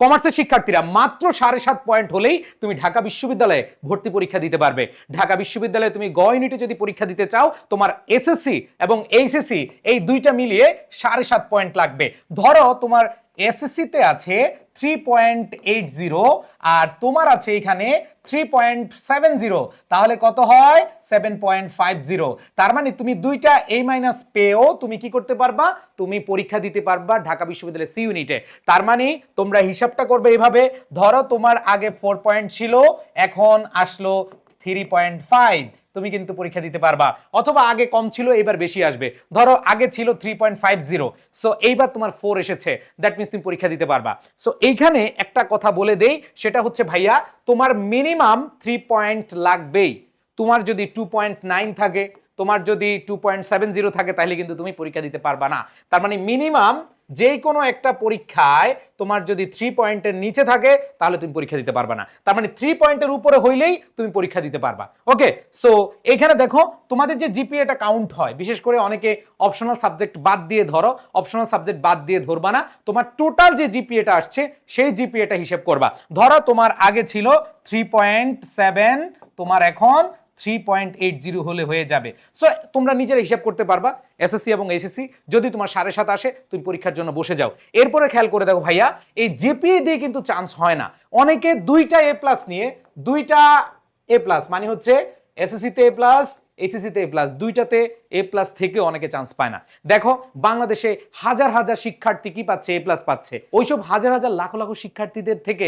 কমার্সের শিক্ষার্থীরা মাত্র 7.5 পয়েন্ট হলেই তুমি ঢাকা বিশ্ববিদ্যালয়ে ভর্তি পরীক্ষা দিতে পারবে। ঢাকা বিশ্ববিদ্যালয়ে তুমি গ ইউনিটে যদি পরীক্ষা দিতে চাও, তোমার এসএসসি এবং এইচএসসি এই দুইটা মিলিয়ে 7.5 পয়েন্ট লাগবে। ধরো তোমার এসএসসি তে আছে 3.80 আর তোমার আছে এখানে 3.70, তাহলে কত হয় 7.50। তার মানে তুমি দুইটা A মাইনাস পেয়েও তুমি কি করতে পারবা, তুমি পরীক্ষা দিতে পারবা ঢাকা বিশ্ববিদ্যালয়ের সি ইউনিটে। তার মানে তোমরা হিসাবটা করবে এইভাবে, ধরো তোমার আগে 4 পয়েন্ট ছিল, এখন আসলো 3.5, তুমি কিন্তু পরীক্ষা দিতে পারবা। অথবা আগে কম ছিল, এবার বেশি আসবে, ধরো আগে ছিল 3.50, সো এইবার তোমার 4 এসেছে, দ্যাট মিন্স তুমি পরীক্ষা দিতে পারবা। সো এইখানে একটা কথা বলে দেই, সেটা হচ্ছে ভাইয়া তোমার মিনিমাম 3 পয়েন্ট লাগবেই। তোমার যদি 2.9 থাকে, তোমার যদি 2.70 থাকে, তাহলে কিন্তু তুমি পরীক্ষা দিতে পারবা না। তার মানে মিনিমাম যে কোনো একটা পরীক্ষায় তোমার যদি 3 পয়েন্টের নিচে থাকে, তাহলে তুমি পরীক্ষা দিতে পারবা না। তার মানে 3 পয়েন্টের উপরে হইলেই তুমি পরীক্ষা দিতে পারবা। ওকে, সো এখানে দেখো তোমাদের যে জিপিএটা কাউন্ট হয়, বিশেষ করে অনেকে অপশনাল সাবজেক্ট বাদ দিয়ে ধরো, অপশনাল সাবজেক্ট বাদ দিয়ে ধরবা না, তোমার টোটাল যে জিপিএটা আসছে সেই জিপিএটা হিসেব করবা। ধরো তোমার আগে ছিল 3.7, তোমার এখন 3.80 হলে হয়ে যাবে। সো তোমরা নিজেরা হিসাব করতে পারবা এসএসসি এবং এইচএসসি। যদি তোমার 7.5 আসে, তুমি পরীক্ষার জন্য বসে যাও। এরপরে খেয়াল করে দেখো ভাইয়া, এই জিপিএ দিয়ে কিন্তু চান্স হয় না। অনেকে 2টা এ প্লাস নিয়ে, 2টা এ প্লাস মানে হচ্ছে এসএসসি-তে এ প্লাস, এইচএসসি-তে এ প্লাস, দুইটাতে এ প্লাস থেকে অনেকে চান্স পায় না। দেখো বাংলাদেশে হাজার হাজার শিক্ষার্থী কি পাচ্ছে, এ প্লাস পাচ্ছে। ওইসব হাজার হাজার লাখ লাখ শিক্ষার্থীদের থেকে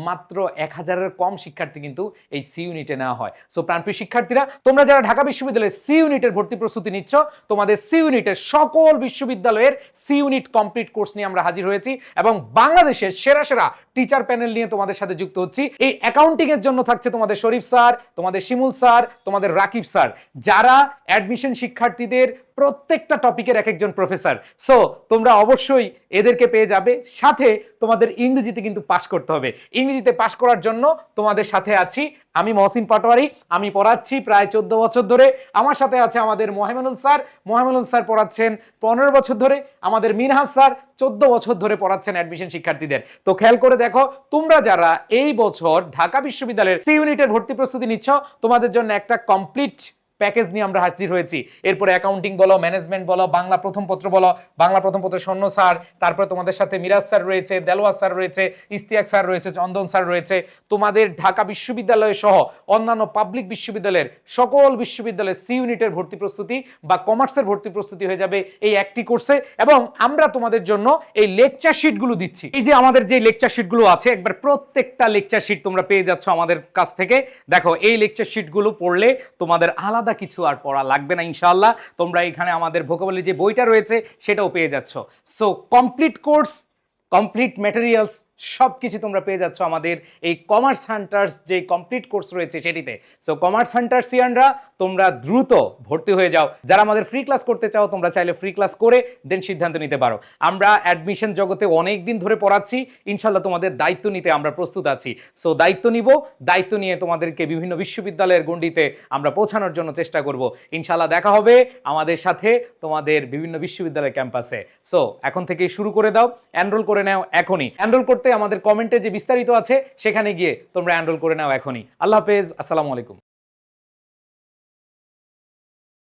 মাত্র 1000-এর কম শিক্ষার্থী কিন্তু এই সি ইউনিটে নেওয়া হয়। সো প্রাণপ্রিয় শিক্ষার্থীরা, তোমরা যারা ঢাকা বিশ্ববিদ্যালয়ের সি ইউনিটের ভর্তি প্রস্তুতি নিচ্ছ, তোমাদের সি ইউনিটের সকল বিশ্ববিদ্যালয়ের সি ইউনিট কমপ্লিট কোর্স নিয়ে আমরা হাজির হয়েছি এবং বাংলাদেশের সেরা সেরা টিচার প্যানেল নিয়ে তোমাদের সাথে যুক্ত হচ্ছি। এই অ্যাকাউন্টিং এর জন্য থাকছে তোমাদের শরীফ স্যার, তোমাদের শিমুল স্যার, তোমাদের রাকিব স্যার, যারা অ্যাডমিশন শিক্ষার্থীদের প্রত্যেকটা টপিকের এক একজন প্রফেসর। সো তোমরা অবশ্যই এদেরকে পেয়ে যাবে। সাথে তোমাদের ইংরেজিতে কিন্তু পাস করতে হবে। ইংরেজিতে পাস করার জন্য তোমাদের সাথে আছি আমি, মহসিন পাটোয়ারি। আমি পড়াচ্ছি প্রায় 14 বছর ধরে। আমার সাথে আছে আমাদের মোহামেনুল স্যার। মোহামেনুল স্যার পড়াচ্ছেন 15 বছর ধরে। আমাদের মিনহাজ স্যার 14 বছর ধরে পড়াচ্ছেন অ্যাডমিশন শিক্ষার্থীদের। তো খেয়াল করে দেখো, তোমরা যারা এই বছর ঢাকা বিশ্ববিদ্যালয়ের সি ইউনিটের ভর্তি প্রস্তুতি নিচ্ছ, তোমাদের জন্য একটা কমপ্লিট প্যাকেজ নিয়ে আমরা হাজির হয়েছি। এরপরে অ্যাকাউন্টিং বলো, ম্যানেজমেন্ট বলো, বাংলা প্রথম পত্র বলো, বাংলা প্রথম পত্র স্বর্ণ স্যার, তারপরে তোমাদের সাথে মিরাজ স্যার রয়েছে, দেলোয়ার স্যার রয়েছে, ইস্তিয়াক স্যার রয়েছে, চন্দন স্যার রয়েছে। তোমাদের ঢাকা বিশ্ববিদ্যালয় সহ অন্যান্য পাবলিক বিশ্ববিদ্যালয়ের সকল বিশ্ববিদ্যালয়ের সি ইউনিটের ভর্তি প্রস্তুতি বা কমার্সের ভর্তি প্রস্তুতি হয়ে যাবে এই একটি কোর্সে। এবং আমরা তোমাদের জন্য এই লেকচার শিটগুলো দিচ্ছি। এই যে আমাদের যে লেকচার শিটগুলো আছে, একবার প্রত্যেকটা লেকচার শিট তোমরা পেয়ে যাচ্ছ আমাদের কাছ থেকে। দেখো এই লেকচার শিটগুলো পড়লে তোমাদের আলাদা কিছু আর পড়া লাগবে না ইনশাআল্লাহ। তোমরা এখানে আমাদের ভোকাবুলারি যে বইটা রয়েছে সেটাও পেয়ে যাচ্ছ। So complete course, complete materials সবকিছু তোমরা পেয়ে যাচ্ছ আমাদের এই কমার্স হান্টার্স যে কমপ্লিট কোর্স রয়েছে সেটিতে। সো কমার্স হান্টার্সিয়ানরা তোমরা দ্রুত ভর্তি হয়ে যাও। যারা আমাদের ফ্রি ক্লাস করতে চাও, তোমরা চাইলে ফ্রি ক্লাস করে দেন সিদ্ধান্ত নিতে পারো। আমরা অ্যাডমিশন জগতে অনেক দিন ধরে পড়াচ্ছি, ইনশাল্লাহ তোমাদের দায়িত্ব নিতে আমরা প্রস্তুত আছি। সো দায়িত্ব নিব, দায়িত্ব নিয়ে তোমাদেরকে বিভিন্ন বিশ্ববিদ্যালয়ের গণ্ডিতে আমরা পৌঁছানোর জন্য চেষ্টা করব। ইনশাল্লাহ দেখা হবে আমাদের সাথে তোমাদের বিভিন্ন বিশ্ববিদ্যালয় ক্যাম্পাসে। সো এখন থেকে শুরু করে দাও, এনরোল করে নাও এখনই। এনরোল করতে আমাদের কমেন্টে যে বিস্তারিত আছে সেখানে গিয়ে তোমরা এনরোল করে নাও এখনই। আল্লাহ হাফেজ, আসসালামু আলাইকুম।